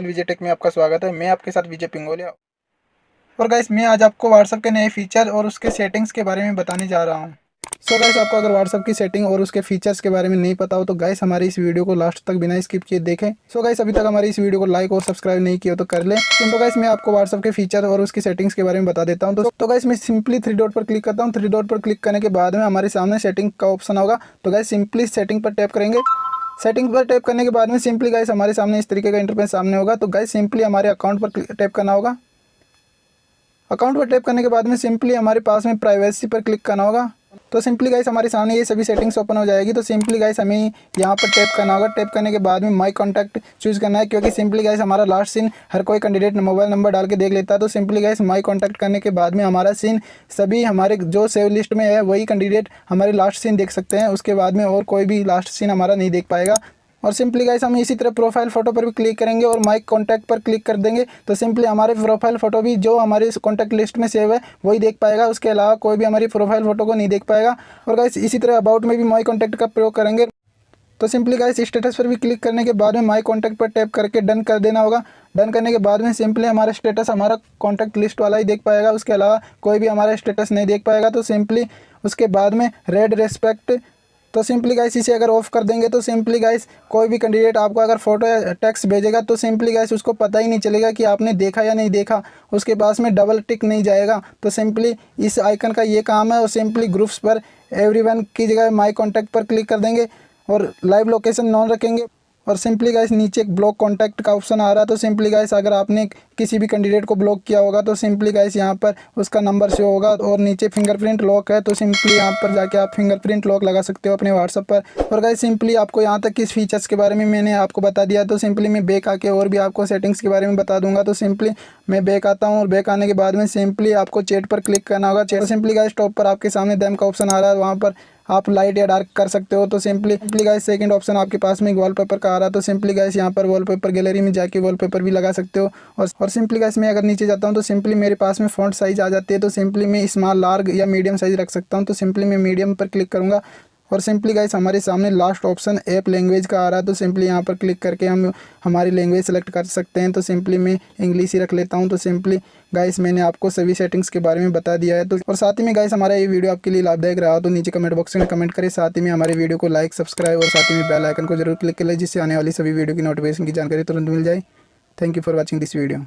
विजय take में आपका स्वागत है। मैं आपके साथ विजय पिंगोलिया। और गाइस मैं आज आपको व्हाट्सएप के नए फीचर और उसके सेटिंग्स के बारे में बताने जा रहा हूं। सो गाइस आपको अगर व्हाट्सएप की सेटिंग और उसके फीचर्स के बारे में नहीं पता हो तो गाइस हमारी इस वीडियो को लास्ट तक बिना स्किप किए देखें। सो गाइस अभी तक हमारी इस वीडियो को लाइक और सब्सक्राइब नहीं किया तो कर लें। तो गाइस मैं आपको व्हाट्सएप के फीचर और उसकी सेटिंग्स के बारे में बता देता हूँ। तो गाइस मैं सिंपली थ्री डॉट पर क्लिक करता हूँ। थ्री डॉट पर क्लिक करने के बाद में हमारे सामने सेटिंग का ऑप्शन होगा। तो गाइस सिंपली सेटिंग पर टैप करेंगे। सेटिंग पर टैप करने के बाद में सिंपली गाइस हमारे सामने इस तरीके का इंटरफेस सामने होगा। तो गाइस सिंपली हमारे अकाउंट पर टैप करना होगा। अकाउंट पर टैप करने के बाद में सिंपली हमारे पास में प्राइवेसी पर क्लिक करना होगा। तो सिंपली गाइस हमारे सामने ये सभी सेटिंग्स ओपन हो जाएगी। तो सिंपली गाइस हमें यहाँ पर टैप करना होगा। टैप करने के बाद में माई कॉन्टैक्ट चूज करना है, क्योंकि सिंपली गाइस हमारा लास्ट सीन हर कोई कैंडिडेट मोबाइल नंबर डाल के देख लेता है। तो सिंपली गाइस माई कॉन्टैक्ट करने के बाद में हमारा सीन सभी हमारे जो सेव लिस्ट में है वही कैंडिडेट हमारे लास्ट सीन देख सकते हैं। उसके बाद में और कोई भी लास्ट सीन हमारा नहीं देख पाएगा। और सिंपली गाइस हम इसी तरह प्रोफाइल फ़ोटो पर भी क्लिक करेंगे और माई कॉन्टैक्ट पर क्लिक कर देंगे। तो सिंपली हमारे प्रोफाइल फ़ोटो भी जो हमारे कॉन्टैक्ट लिस्ट में सेव है वही देख पाएगा। उसके अलावा कोई भी हमारी प्रोफाइल फ़ोटो को नहीं देख पाएगा। और गाइस इसी तरह अबाउट में भी माई कॉन्टैक्ट का प्रयोग करेंगे। तो सिंपली गाइस स्टेटस पर भी क्लिक करने के बाद में माई कॉन्टैक्ट पर टैप करके डन कर देना होगा। डन करने के बाद में सिंपली हमारा स्टेटस हमारा कॉन्टैक्ट लिस्ट वाला ही देख पाएगा। उसके अलावा कोई भी हमारा स्टेटस नहीं देख पाएगा। तो सिंपली उसके बाद में रेड रेस्पेक्ट, तो सिंपली गाइस इसे अगर ऑफ कर देंगे तो सिंपली गाइस कोई भी कैंडिडेट आपको अगर फोटो या टेक्स्ट भेजेगा तो सिंपली गाइस उसको पता ही नहीं चलेगा कि आपने देखा या नहीं देखा। उसके पास में डबल टिक नहीं जाएगा। तो सिंपली इस आइकन का ये काम है। और सिंपली ग्रुप्स पर एवरीवन की जगह माई कॉन्टैक्ट पर क्लिक कर देंगे और लाइव लोकेशन नॉन रखेंगे। और सिंपली गाइस नीचे एक ब्लॉक कॉन्टैक्ट का ऑप्शन आ रहा है। तो सिंपली गाइस अगर आपने किसी भी कैंडिडेट को ब्लॉक किया होगा तो सिंपली गाइस यहाँ पर उसका नंबर शो होगा। और नीचे फिंगरप्रिंट लॉक है, तो सिंपली यहाँ पर जाके आप फिंगरप्रिंट लॉक लगा सकते हो अपने व्हाट्सएप पर। और गाइस सिंपली आपको यहाँ तक किस फीचर्स के बारे में मैंने आपको बता दिया। तो सिंपली मैं बैक आके और भी आपको सेटिंग्स के बारे में बता दूंगा। तो सिंपली मैं बैक आता हूँ और बैक आने के बाद में सिंपली आपको चैट पर क्लिक करना होगा। चैट सिंपली गाइस टॉप पर आपके सामने देम का ऑप्शन आ रहा है, वहाँ पर आप लाइट या डार्क कर सकते हो। तो सिंपली गाइस सेकंड ऑप्शन आपके पास में वॉलपेपर का आ रहा है। तो सिंपली गाइस यहाँ पर वॉलपेपर गैलरी में जाके वॉलपेपर भी लगा सकते हो। और सिंपली गाइस मैं अगर नीचे जाता हूँ तो सिंपली मेरे पास में फॉन्ट साइज़ आ जाती है। तो सिंपली मैं स्मॉल, लार्ज या मीडियम साइज़ रख सकता हूँ। तो सिंपली मैं मीडियम पर क्लिक करूँगा। और सिंपली गाइस हमारे सामने लास्ट ऑप्शन ऐप लैंग्वेज का आ रहा है। तो सिंपली यहाँ पर क्लिक करके हम हमारी लैंग्वेज सेलेक्ट कर सकते हैं। तो सिंपली मैं इंग्लिश ही रख लेता हूँ। तो सिंपली गाइस मैंने आपको सभी सेटिंग्स के बारे में बता दिया है। तो और साथ ही में गाइस हमारा ये वीडियो आपके लिए लाभदायक रहा तो नीचे कमेंट बॉक्स में कमेंट करें। साथ ही में हमारे वीडियो को लाइक, सब्सक्राइब और साथ ही में बेल आइकन को जरूर क्लिक कर लें, जिससे आने वाली सभी वीडियो की नोटिफिकेशन की जानकारी तुरंत मिल जाए। Thank you for watching this video.